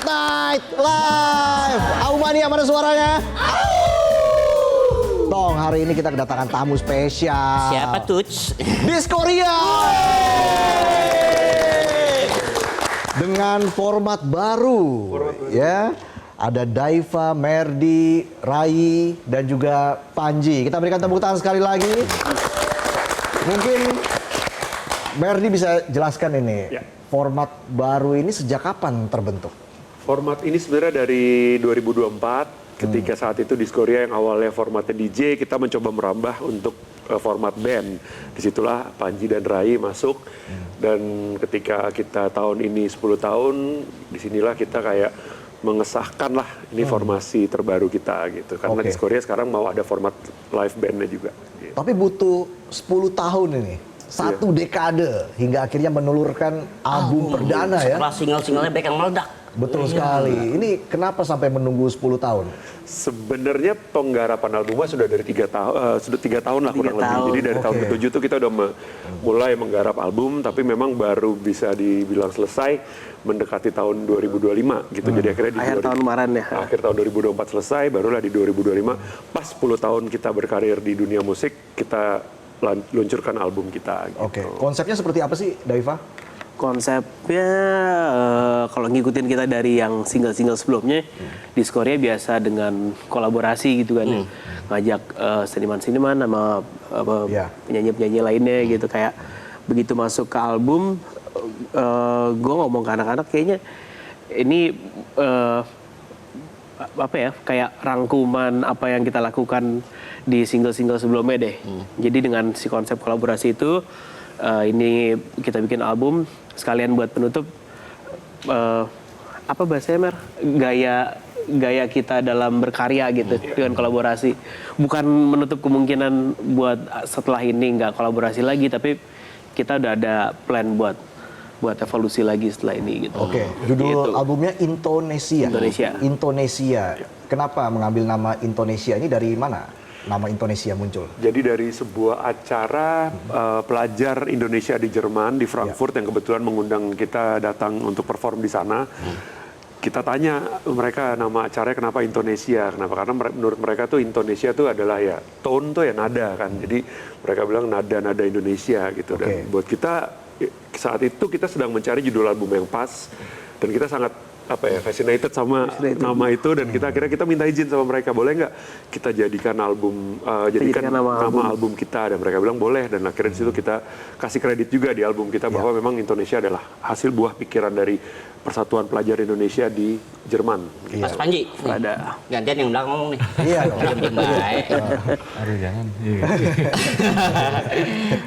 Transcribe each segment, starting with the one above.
Night Live. Aumania, mana suaranya? Tong, hari ini kita kedatangan tamu spesial. Siapa tuh? Diskoria. Dengan format baru. Ya. Ada Daiva, Merdi, Rai, dan juga Panji. Kita berikan tepuk tangan sekali lagi. Mungkin Merdi bisa jelaskan ini. Ya. Format baru ini sejak kapan terbentuk? Format ini sebenarnya dari 2024, ketika saat itu Diskoria yang awalnya formatnya DJ, kita mencoba merambah untuk format band. Disitulah Panji dan Rai masuk, dan ketika kita tahun ini 10 tahun, disinilah kita kayak mengesahkan lah ini formasi terbaru kita gitu. Karena Diskoria sekarang mau ada format live bandnya juga. Gitu. Tapi butuh 10 tahun ini. Satu dekade hingga akhirnya menelurkan album perdana ya. Setelah single-singlenya baik yang meledak. Betul sekali. Ini kenapa sampai menunggu 10 tahun? Sebenarnya penggarapan albumnya sudah dari 3 tahun, sudah 3 tahun lah kurang lebih. Jadi dari tahun ke-7 tuh kita udah mulai menggarap album, tapi memang baru bisa dibilang selesai mendekati tahun 2025 gitu. Jadi akhirnya di akhir tahun kemarin ya. Akhir tahun 2024 selesai, barulah di 2025 pas 10 tahun kita berkarir di dunia musik, kita luncurkan album kita gitu. Oke. Konsepnya seperti apa sih, Daiva? Konsepnya kalau ngikutin kita dari yang single-single sebelumnya, Diskoria biasa dengan kolaborasi gitu kan ya. Ngajak seniman-seniman sama penyanyi-penyanyi lainnya gitu. Kayak begitu masuk ke album, gue ngomong ke anak-anak kayaknya ini apa ya, kayak rangkuman apa yang kita lakukan di single-single sebelumnya deh. Jadi dengan si konsep kolaborasi itu, ini kita bikin album sekalian buat penutup apa bahasanya Mer? Gaya kita dalam berkarya gitu dengan kolaborasi. Bukan menutup kemungkinan buat setelah ini nggak kolaborasi lagi, tapi kita udah ada plan buat evolusi lagi setelah ini gitu. Oke, judul albumnya Intonesia. Intonesia. Kenapa mengambil nama Intonesia ini, dari mana nama Intonesia muncul? Jadi dari sebuah acara pelajar Indonesia di Jerman, di Frankfurt, yang kebetulan mengundang kita datang untuk perform di sana. Kita tanya mereka nama acaranya kenapa Intonesia, kenapa? Karena menurut mereka tuh Intonesia tuh adalah ya tone tuh ya nada kan. Jadi mereka bilang nada-nada Indonesia gitu. Dan buat kita saat itu kita sedang mencari judul album yang pas, dan kita sangat fascinated sama nama itu, dan kita akhirnya kita minta izin sama mereka, boleh nggak kita jadikan album jadikan nama album kita, dan mereka bilang boleh, dan akhirnya di situ kita kasih kredit juga di album kita bahwa memang Intonesia adalah hasil buah pikiran dari Persatuan Pelajar Indonesia di Jerman. Mas Panji, Ada gantian yang belakang ngomong nih. Iya dong. Diam-diam baik. Aduh jangan.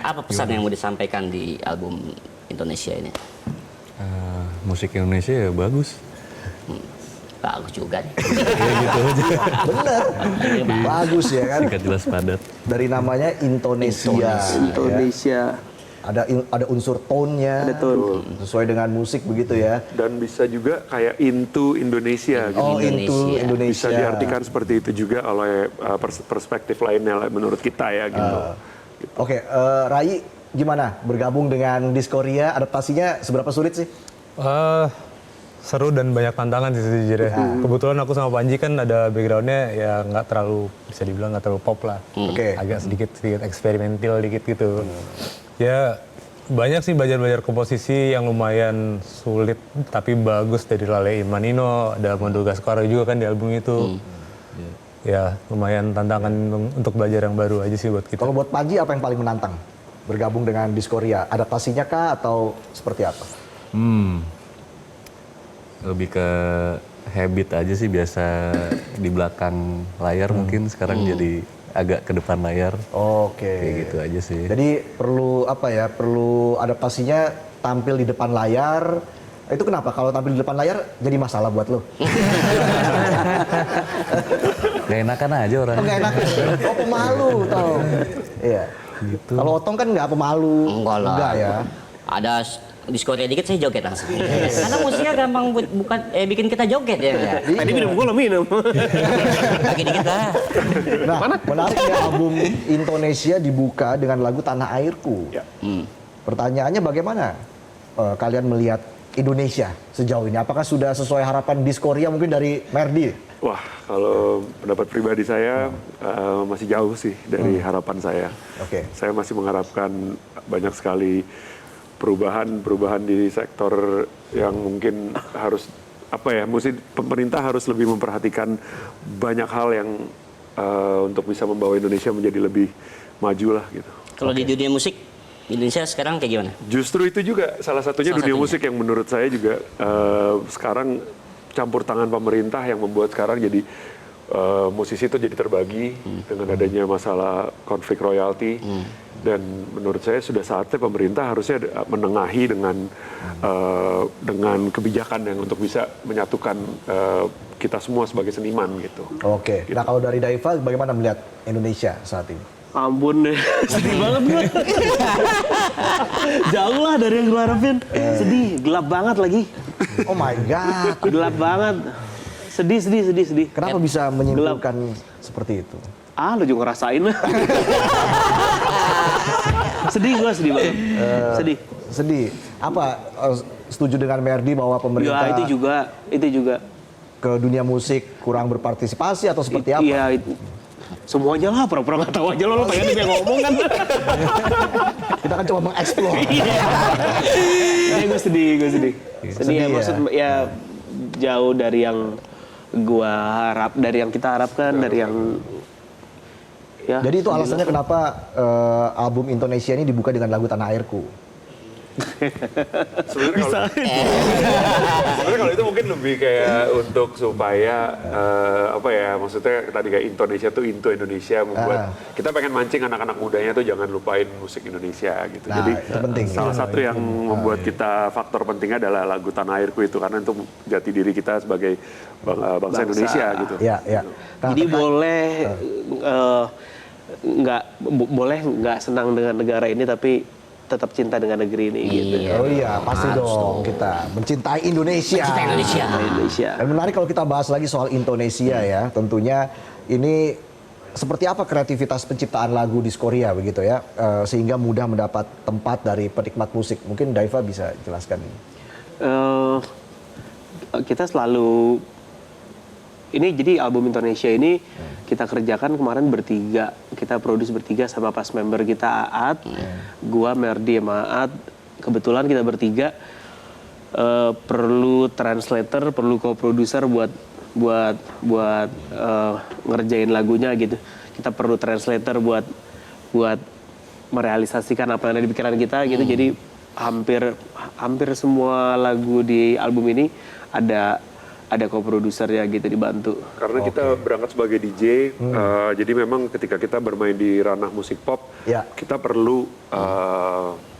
Apa pesan yang mau disampaikan di album Intonesia ini? Musik Indonesia ya bagus. Bagus juga nih. Ya gitu aja. Bener. Bagus ya kan? Singkat jelas padat. Dari namanya Intonesia. Indonesia. Ada unsur tone-nya. Betul. Sesuai dengan musik begitu ya. Dan bisa juga kayak into Indonesia gitu. Oh, into Indonesia. Bisa diartikan seperti itu juga oleh perspektif lainnya menurut kita ya gitu. Oke, Rai, gimana bergabung dengan Diskoria? Adaptasinya seberapa sulit sih? Seru dan banyak tantangan sih sejujurnya. Kebetulan aku sama Panji kan ada backgroundnya ya nggak terlalu, bisa dibilang nggak terlalu pop lah. Agak sedikit eksperimental dikit gitu. Ya banyak sih belajar komposisi yang lumayan sulit tapi bagus, dari Lale Imanino, ada Mondo Gascaro juga kan di album itu. Ya lumayan tantangan untuk belajar yang baru aja sih buat kita. Kalau buat Panji apa yang paling menantang bergabung dengan Diskoria? Adaptasinya kah atau seperti apa? Lebih ke habit aja sih, biasa di belakang layar mungkin sekarang jadi agak ke depan layar. Oke. Kayak gitu aja sih. Jadi perlu perlu adaptasinya tampil di depan layar. Itu kenapa kalau tampil di depan layar jadi masalah buat lo? Gak enakan aja orangnya. Nggak enak. Oh, pemalu tau. Iya. Gitu. Kalau Otong kan nggak pemalu. Enggak lah. Enggak ya. Ada Diskoria dikit saya joget langsung. Karena musiknya gampang bikin kita joget ya. Tadi minum gue lo minum. Bagi dikit lah. Nah, menariknya album Intonesia dibuka dengan lagu Tanah Airku. Ya. Pertanyaannya bagaimana kalian melihat Indonesia sejauh ini? Apakah sudah sesuai harapan Diskoria mungkin dari Merdi? Wah, kalau pendapat pribadi saya masih jauh sih dari harapan saya. Oke. Saya masih mengharapkan banyak sekali perubahan di sektor yang mungkin harus pemerintah harus lebih memperhatikan banyak hal yang untuk bisa membawa Indonesia menjadi lebih maju lah gitu. Kalau di dunia musik Indonesia sekarang kayak gimana? Justru itu juga salah satunya dunia musik yang menurut saya juga sekarang campur tangan pemerintah yang membuat sekarang jadi musisi itu jadi terbagi dengan adanya masalah konflik royalti dan menurut saya sudah saatnya pemerintah harusnya menengahi dengan kebijakan yang untuk bisa menyatukan kita semua sebagai seniman gitu. Oke. Nah kalau dari Daiva bagaimana melihat Indonesia saat ini? Ampun deh, sedih banget gue. Jauh lah dari yang gue harapin. Sedih, gelap banget lagi. Oh my God. Gelap banget. Sedih. Kenapa bisa menyimpulkan seperti itu? Lu juga ngerasain. Sedih banget. Sedih. Apa setuju dengan Merdi bahwa pemerintah Ya itu juga. ke dunia musik kurang berpartisipasi atau seperti apa? Iya, semuanya lah, pura-pura nggak tahu aja lo pengen dia ngomong kan. Kita kan cuma mengeksplor. Iya, gue sedih. Sedih ya, maksud ya jauh dari yang dari yang kita harapkan, dari yang ya. Jadi itu alasannya kenapa album Indonesia ini dibuka dengan lagu Tanah Airku. Sebenarnya kalau itu mungkin lebih kayak untuk supaya maksudnya tadi kayak Indonesia tuh into Indonesia membuat kita pengen mancing anak-anak mudanya tuh jangan lupain musik Indonesia gitu. Nah, jadi itu penting. salah satu yang membuat kita faktor pentingnya adalah lagu Tanah Airku itu karena itu jati diri kita sebagai bangsa Indonesia gitu. Ya. Nah, Jadi boleh nggak senang dengan negara ini tapi tetap cinta dengan negeri ini gitu. Oh iya, pasti dong kita mencintai Indonesia. Indonesia. Dan menarik kalau kita bahas lagi soal Indonesia ya, tentunya ini seperti apa kreativitas penciptaan lagu Diskoria begitu ya, sehingga mudah mendapat tempat dari penikmat musik. Mungkin Daiva bisa jelaskan ini. Kita selalu jadi album Indonesia ini kita kerjakan kemarin bertiga, kita produce bertiga sama pas member kita Aat, gua Merdi sama Aat. Kebetulan kita bertiga perlu translator, perlu co-producer buat ngerjain lagunya gitu. Kita perlu translator buat merealisasikan apa yang ada di pikiran kita gitu. Jadi hampir semua lagu di album ini ada co-produsernya gitu dibantu. Karena kita berangkat sebagai DJ, jadi memang ketika kita bermain di ranah musik pop, kita perlu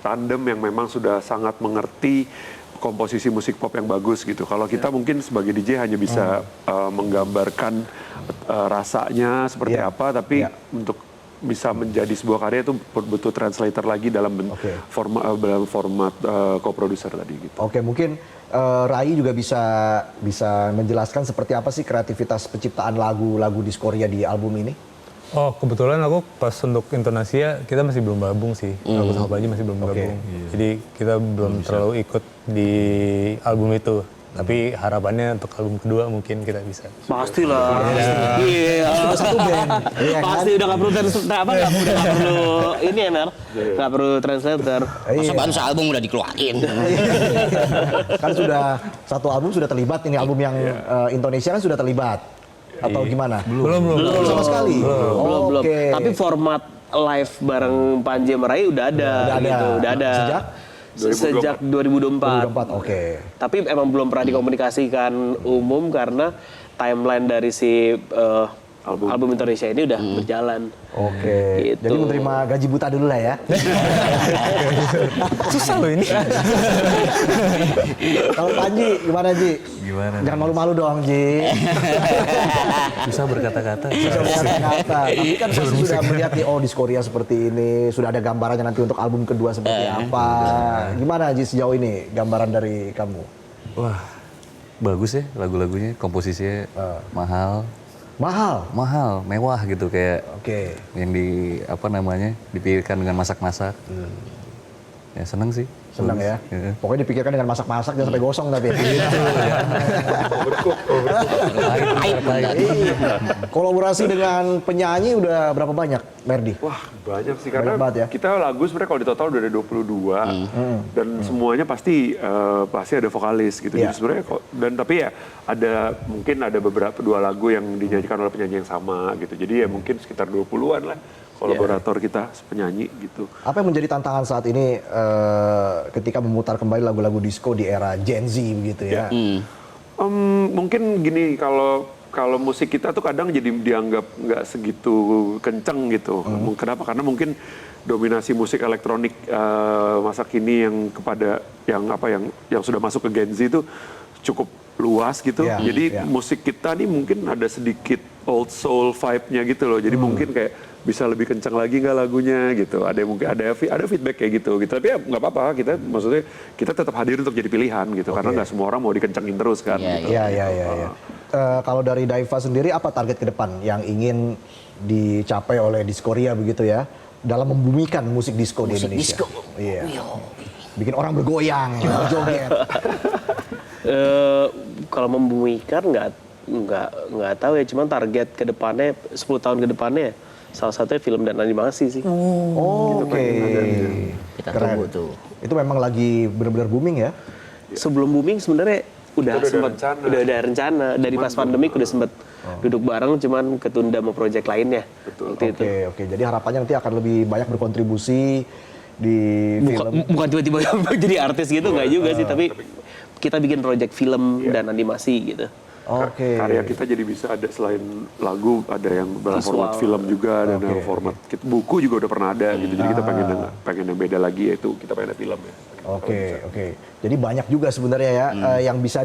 tandem yang memang sudah sangat mengerti komposisi musik pop yang bagus gitu. Kalau kita mungkin sebagai DJ hanya bisa menggambarkan rasanya seperti apa, tapi untuk bisa menjadi sebuah karya itu butuh translator lagi dalam format co-producer tadi gitu. Oke, mungkin Rai juga bisa menjelaskan seperti apa sih kreativitas penciptaan lagu Diskoria di album ini? Oh, kebetulan aku pas untuk Indonesia kita masih belum gabung sih. Aku sama Panji masih belum gabung. Jadi kita belum terlalu ikut di album itu. Tapi harapannya untuk album kedua mungkin kita bisa. Pastilah. Iya. Satu band. Pasti udah nggak perlu ini ya Mer. Nggak perlu translator. Masa baru album udah dikeluarin. Kan sudah satu album sudah terlibat, ini album yang Indonesia kan sudah terlibat. Atau gimana? Belum. Sama sekali? Belum. Tapi format live bareng Panji sama Rai udah ada. Udah ada. Sejak 2024. Oke. Tapi emang belum pernah dikomunikasikan umum karena timeline dari si album Indonesia ini udah berjalan. Oke. Gitu. Jadi menerima gaji buta dulu lah ya. Susah loh ini. Kalau Panji gimana Ji? Gimana? Jangan malu-malu dong Ji. Susah berkata-kata. Tapi kan pasti sudah melihat nih, Diskoria seperti ini, sudah ada gambarannya nanti untuk album kedua seperti apa. Gimana Ji sejauh ini gambaran dari kamu? Wah, bagus ya lagu-lagunya, komposisinya mahal, mewah gitu kayak yang dipikirkan dengan masak-masak. Ya seneng sih. Senang ya. Iya. Pokoknya dipikirkan dengan masak-masak jangan sampai gosong tapi. Iya. Kolaborasi dengan penyanyi udah berapa banyak, Merdi? Wah, banyak sih karena Banyak banget ya. kita lagu sebenarnya kalau di total udah ada 22 dan semuanya pasti ada vokalis gitu. Iya. Jadi sebenarnya dan tapi ya mungkin ada beberapa 2 lagu yang dinyanyikan oleh penyanyi yang sama gitu. Jadi ya mungkin sekitar 20-an lah kolaborator kita penyanyi gitu. Apa yang menjadi tantangan saat ini ketika memutar kembali lagu-lagu disco di era Gen Z begitu ya? Mungkin gini, kalau musik kita tuh kadang jadi dianggap nggak segitu kenceng gitu. Kenapa? Karena mungkin dominasi musik elektronik masa kini yang kepada yang sudah masuk ke Gen Z itu cukup luas gitu. Yeah. Jadi musik kita nih mungkin ada sedikit old soul vibe-nya gitu loh. Jadi mungkin kayak bisa lebih kencang lagi nggak lagunya gitu. Mungkin ada feedback kayak gitu. Tapi ya nggak apa-apa. Maksudnya kita tetap hadir untuk jadi pilihan gitu. Karena nggak semua orang mau dikencengin terus kan. Iya, gitu. Iya. Kalau dari Daiva sendiri apa target ke depan yang ingin dicapai oleh Diskoria begitu ya dalam membumikan musik disco di Indonesia? Disco. Iya. Bikin orang bergoyang, berjoget. Kalau membumikan nggak tahu ya, cuman target ke depannya 10 tahun ke depannya salah satunya film dan animasi sih. Oke. Kita Keren. tunggu tuh. Itu memang lagi benar-benar booming ya? Sebelum booming sebenarnya udah Udah ada sempat rencana. udah ada rencana dari pas pandemik udah sempat duduk bareng, cuman ketunda sama proyek lainnya. Waktu itu. Oke. Jadi harapannya nanti akan lebih banyak berkontribusi di film. Bukan tiba-tiba jadi artis gitu, nggak juga sih, tapi kita bikin proyek film dan animasi gitu. Oke. Karya kita jadi bisa ada selain lagu, ada yang dalam format film juga, dan dalam format buku juga udah pernah ada gitu. Jadi kita pengen yang beda lagi, yaitu kita pengen ada film ya. Oke. Jadi banyak juga sebenarnya ya yang bisa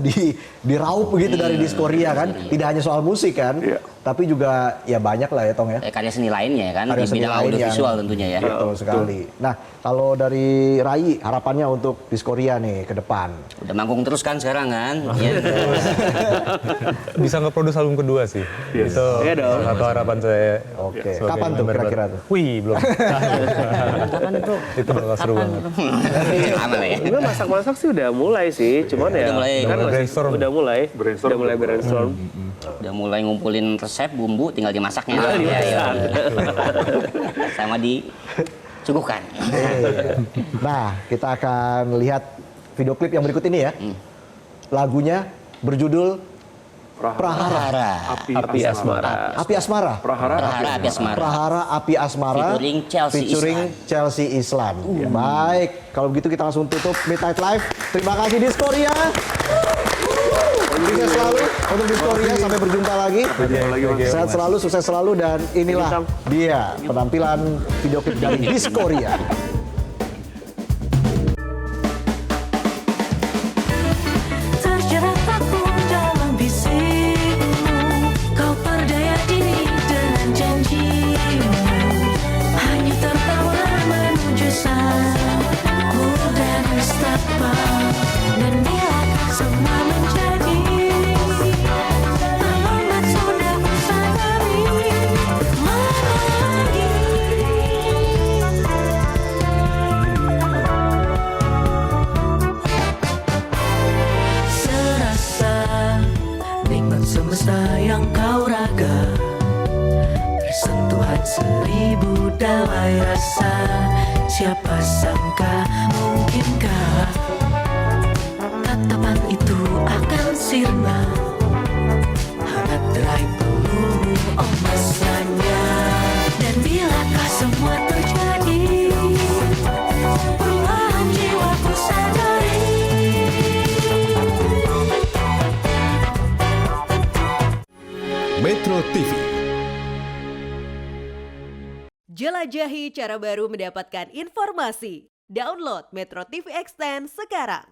diraup begitu dari Diskoria kan. Tidak hanya soal musik kan, Iya. tapi juga ya banyak lah ya Tong ya. Karya seni lainnya ya kan, Karya di seni bidang lain audiovisual yang- tentunya ya. Betul sekali. Nah, kalau dari Rai harapannya untuk Diskoria nih ke depan. Udah manggung terus kan sekarang kan. Iya. Bisa nge-produce album kedua sih. Itu Iya dong. salah satu harapan saya. Oke. sebagai Kapan tuh member kira-kira baru. tuh? Wih, belum. Kapan itu? Itu bakal seru banget. Aman lah ya. Gue masak-masak sih udah mulai sih, cuman ya Udah mulai. kan Udah masih brainstorm. udah mulai Brainstorm. brainstorm. Udah mulai ngumpulin resep, bumbu, tinggal dimasaknya. Tinggal Iya, dimasak. Sama disuguhkan. Nah, kita akan lihat video klip yang berikut ini ya. Lagunya berjudul Prahara. Api Asmara. Api Asmara. Prahara Api Asmara. Prahara Api Asmara Featuring Chelsea Islan. Baik, kalau begitu kita langsung tutup Midnight Live. Terima kasih Diskoria. Sukses selalu untuk Diskoria, sampai berjumpa lagi. Sehat selalu, sukses selalu, dan inilah dia penampilan video klip dari Diskoria. Terjerat aku dalam bisikmu, kau berdaya diri dengan janjimu, hanya tertawa menuju salku dan nestapa, dan bila semua menjadi terlambat sudah ku sadari, mana lagi. Serasa nikmat semesta yang kau raga, tersentuhan 1000 damai rasa. Siapa sangka, mungkinkah tatapan itu akan sirna, hangat derai peluru emasnya. Dan bilakah semua terjadi, perlahan jiwaku sadari. Metro TV. Jelajahi cara baru mendapatkan informasi. Download Metro TV Extend sekarang.